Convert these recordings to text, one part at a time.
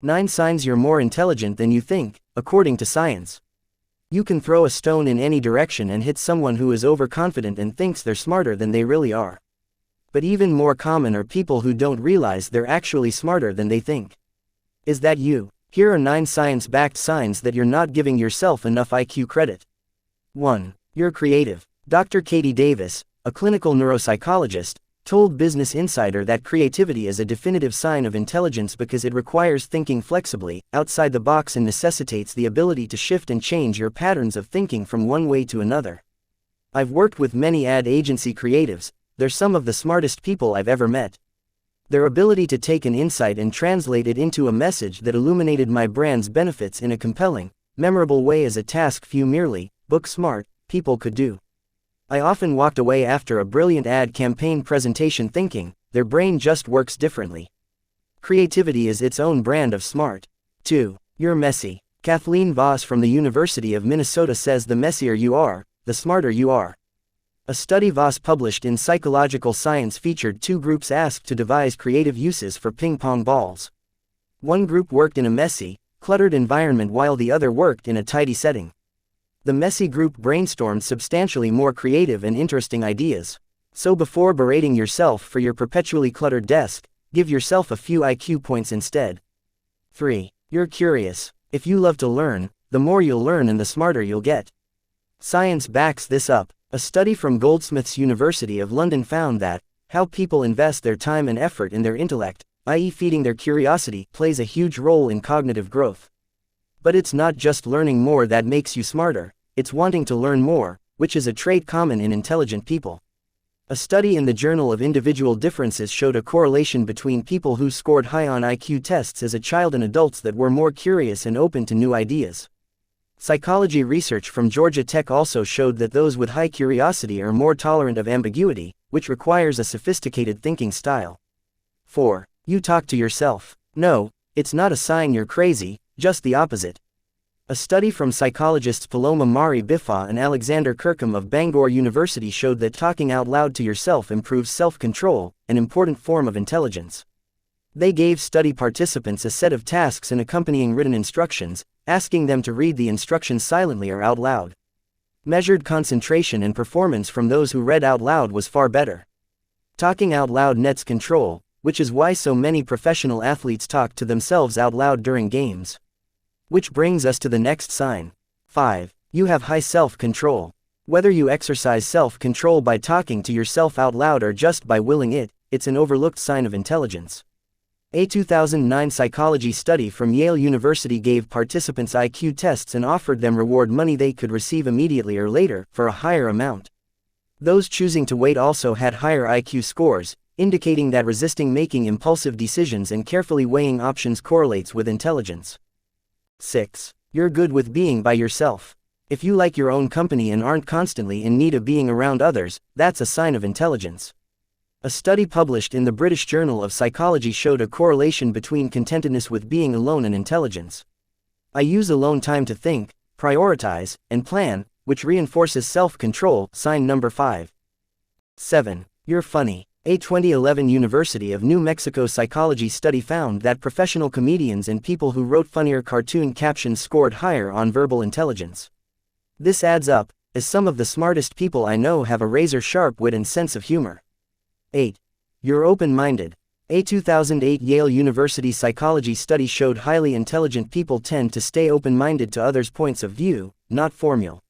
9 signs you're more intelligent than you think, according to science. You can throw a stone in any direction and hit someone who is overconfident and thinks they're smarter than they really are. But even more common are people who don't realize they're actually smarter than they think. Is that you? Here are 9 science-backed signs that you're not giving yourself enough IQ credit. 1. You're creative. Dr. Katie Davis, a clinical neuropsychologist, told Business Insider that creativity is a definitive sign of intelligence because it requires thinking flexibly, outside the box, and necessitates the ability to shift and change your patterns of thinking from one way to another. I've worked with many ad agency creatives. They're some of the smartest people I've ever met. Their ability to take an insight and translate it into a message that illuminated my brand's benefits in a compelling, memorable way is a task few merely book-smart people could do. I often walked away after a brilliant ad campaign presentation thinking, their brain just works differently. Creativity is its own brand of smart. 2. You're messy. Kathleen Voss from the University of Minnesota says the messier you are, the smarter you are. A study Voss published in Psychological Science featured 2 groups asked to devise creative uses for ping-pong balls. One group worked in a messy, cluttered environment while the other worked in a tidy setting. The messy group brainstormed substantially more creative and interesting ideas. So before berating yourself for your perpetually cluttered desk, give yourself a few IQ points instead. 3. You're curious. If you love to learn, the more you'll learn and the smarter you'll get. Science backs this up. A study from Goldsmiths University of London found that how people invest their time and effort in their intellect, i.e. feeding their curiosity, plays a huge role in cognitive growth. But it's not just learning more that makes you smarter, it's wanting to learn more, which is a trait common in intelligent people. A study in the Journal of Individual Differences showed a correlation between people who scored high on IQ tests as a child and adults that were more curious and open to new ideas. Psychology research from Georgia Tech also showed that those with high curiosity are more tolerant of ambiguity, which requires a sophisticated thinking style. 4. You talk to yourself. No, it's not a sign you're crazy, just the opposite. A study from psychologists Paloma Mari Bifa and Alexander Kirkham of Bangor University showed that talking out loud to yourself improves self-control, an important form of intelligence. They gave study participants a set of tasks and accompanying written instructions, asking them to read the instructions silently or out loud. Measured concentration and performance from those who read out loud was far better. Talking out loud nets control, which is why so many professional athletes talk to themselves out loud during games. Which brings us to the next sign. 5. You have high self-control. Whether you exercise self-control by talking to yourself out loud or just by willing it, it's an overlooked sign of intelligence. A 2009 psychology study from Yale University gave participants IQ tests and offered them reward money they could receive immediately or later, for a higher amount. Those choosing to wait also had higher IQ scores, indicating that resisting making impulsive decisions and carefully weighing options correlates with intelligence. 6. You're good with being by yourself. If you like your own company and aren't constantly in need of being around others, that's a sign of intelligence. A study published in the British Journal of Psychology showed a correlation between contentedness with being alone and intelligence. I use alone time to think, prioritize, and plan, which reinforces self-control, sign number 5. 7. You're funny. A 2011 University of New Mexico psychology study found that professional comedians and people who wrote funnier cartoon captions scored higher on verbal intelligence. This adds up, as some of the smartest people I know have a razor-sharp wit and sense of humor. 8. You're open-minded. A 2008 Yale University psychology study showed highly intelligent people tend to stay open-minded to others' points of view, not formal.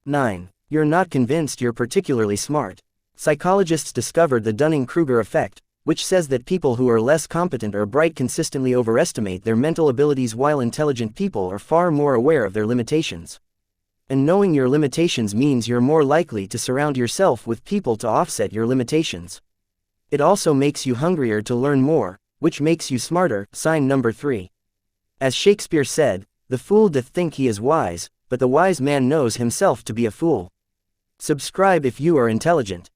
9. You're not convinced you're particularly smart. Psychologists discovered the Dunning-Kruger effect, which says that people who are less competent or bright consistently overestimate their mental abilities while intelligent people are far more aware of their limitations. And knowing your limitations means you're more likely to surround yourself with people to offset your limitations. It also makes you hungrier to learn more, which makes you smarter, sign number 3. As Shakespeare said, the fool doth think he is wise, but the wise man knows himself to be a fool. Subscribe if you are intelligent.